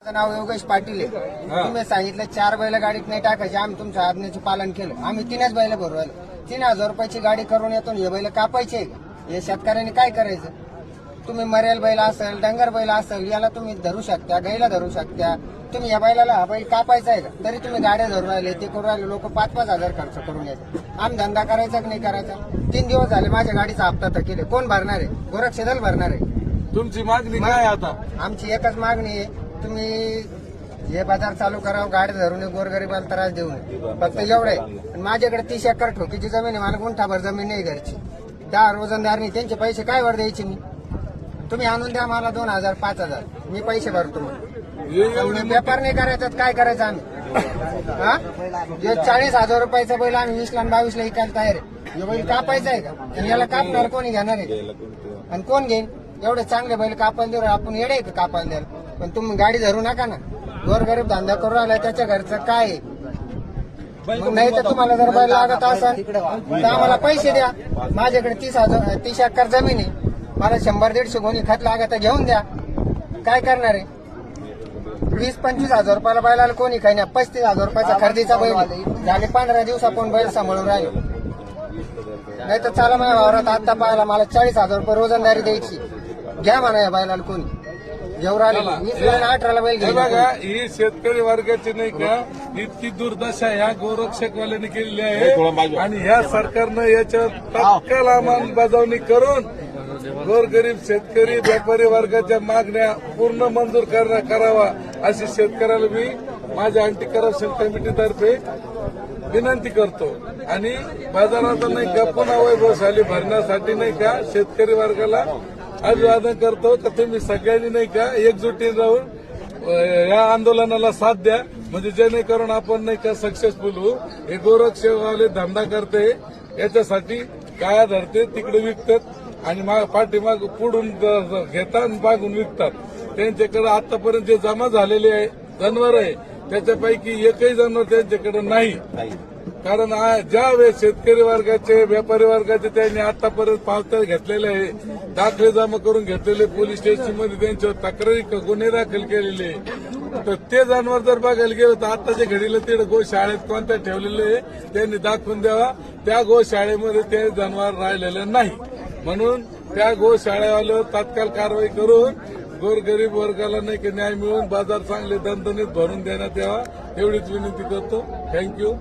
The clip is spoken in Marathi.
माझं नाव योगेश पाटील आहे. तुम्ही सांगितलं 4 बैल गाडीत नाही टाकायचे. आम्ही तुमच्या आज्ञेचं पालन केलं. आम्ही 3च बैल भरू राहिलो. 3000 रुपयाची गाडी करून येतो. हे बैल कापायचे हे शेतकऱ्यांनी काय करायचं? तुम्ही मरेल बैल असेल, डंगर बैल असेल, याला तुम्ही धरू शकता, गाईला धरू शकता. तुम्ही या बैलाला हा बैल कापायचा आहे का? तरी तुम्ही गाड्या धरून राहिले, ते करून राहिले. लोक 5-5 हजार खर्च करून येतात. आम धंदा करायचा की नाही करायचा? 3 दिवस झाले माझ्या गाडीचा हप्ता थकीले. कोण भरणार आहे? गोरक्षदल भरणार आहे. तुमची मागणी काय आता? आमची एकच मागणी आहे, तुम्ही हे बाजार चालू करावं, गाडी धरून गोरगरिबाला त्रास देऊ नये. फक्त एवढं आहे. माझ्याकडे 30 एकर ठोकीची जमीन आहे. मला गुंठाभर जमीन नाही घरची. 10 रोजंदारनी त्यांचे पैसे काय वर द्यायचे मी? तुम्ही आणून द्या मला 2000 5000, मी पैसे भरतो. व्यापार नाही करायचा, काय करायचं आम्ही? हा, 40,000 रुपयाचा बैल आम्ही 20 ला 22 ला विकायला तयार आहे. हे बैल कापायचा आहे का? आणि याला कापणार कोणी घेणार आहे? आणि कोण घेईन? एवढे चांगले बैल कापायला देऊ आपण येडे आहे का कापायला द्यायला? पण तुम्ही गाडी धरू नका ना. गोरगरीब धंदा करू राहिला, त्याच्या घरचं काय आहे? नाही तर तुम्हाला जर बैल लागत असेल तर आम्हाला पैसे द्या. माझ्याकडे 30 एकर जमीन आहे. मला 100-150 गोणी खत लागत घेऊन द्या. काय करणार आहे? 20-25 हजार रुपयाला बैलाला कोणी काही नाही. 35,000 रुपयाचा खरेदीचा बैल झाले. 15 दिवस आपण बैल सांभाळून राहिलो. नाही तर चला माझ्या वावरात आता पाहायला मला 40,000 रुपये रोजंदारी द्यायची. घ्या म्हणा या बैलाला कोणी घेऊ राहिले. 18ला बैल घ्या. बघा, ही शेतकरी वर्गाची नाही का इतकी दुर्दशा ह्या गोरक्षकवाल्यांनी केलेली आहे. आणि ह्या सरकारनं याच्यावर तात्काळ अंमलबजावणी करून गोरगरीब शेतकरी व्यापारी वर्गाच्या मागण्या पूर्ण मंजूर करावा अशी शेतकऱ्याला मी माझ्या अँटी करप्शन कमिटीतर्फे विनंती करतो. आणि बाजारात नाही का पुन्हा वैभवशाली भरण्यासाठी नाही का शेतकरी वर्गाला अभिवादन करतो की तुम्ही सगळ्यांनी नाही का एकजुटीने राहून या आंदोलनाला साथ द्या. म्हणजे जेणेकरून आपण नाही का सक्सेसफुल होऊ. हे गोरक्षवाले धंदा करते, याच्यासाठी काय धरते तिकडे विकतात आणि पाठीमाग पुढून घेतात मागून विकतात. त्यांच्याकडे आतापर्यंत जे जमा झालेले आहे जनावर आहे त्याच्यापैकी एकही जनावर त्यांच्याकडे नाही. कारण ज्या वेळेस शेतकरी वर्गाचे व्यापारी वर्गाचे त्यांनी आतापर्यंत पावत्या घेतलेल्या आहे, दाखले जमा करून घेतलेले, पोलीस स्टेशनमध्ये त्यांच्यावर तक्रारी गुन्हे दाखल केलेले. तर ते जनावर जर बघायला गेलं तर आताच्या घडीला तिकडे गोशाळेत कोणत्या ठेवलेले आहे त्यांनी दाखवून द्यावा. त्या गोशाळेमध्ये ते जनावर राहिलेले नाही. म्हणून त्या गोशाळेवाल्यावर तात्काळ कारवाई करून गोरगरीब वर्गाला नाही की न्याय मिळून बाजार चांगले दणदणीत भरून देण्यात यावा एवढीच विनंती करतो. थँक्यू.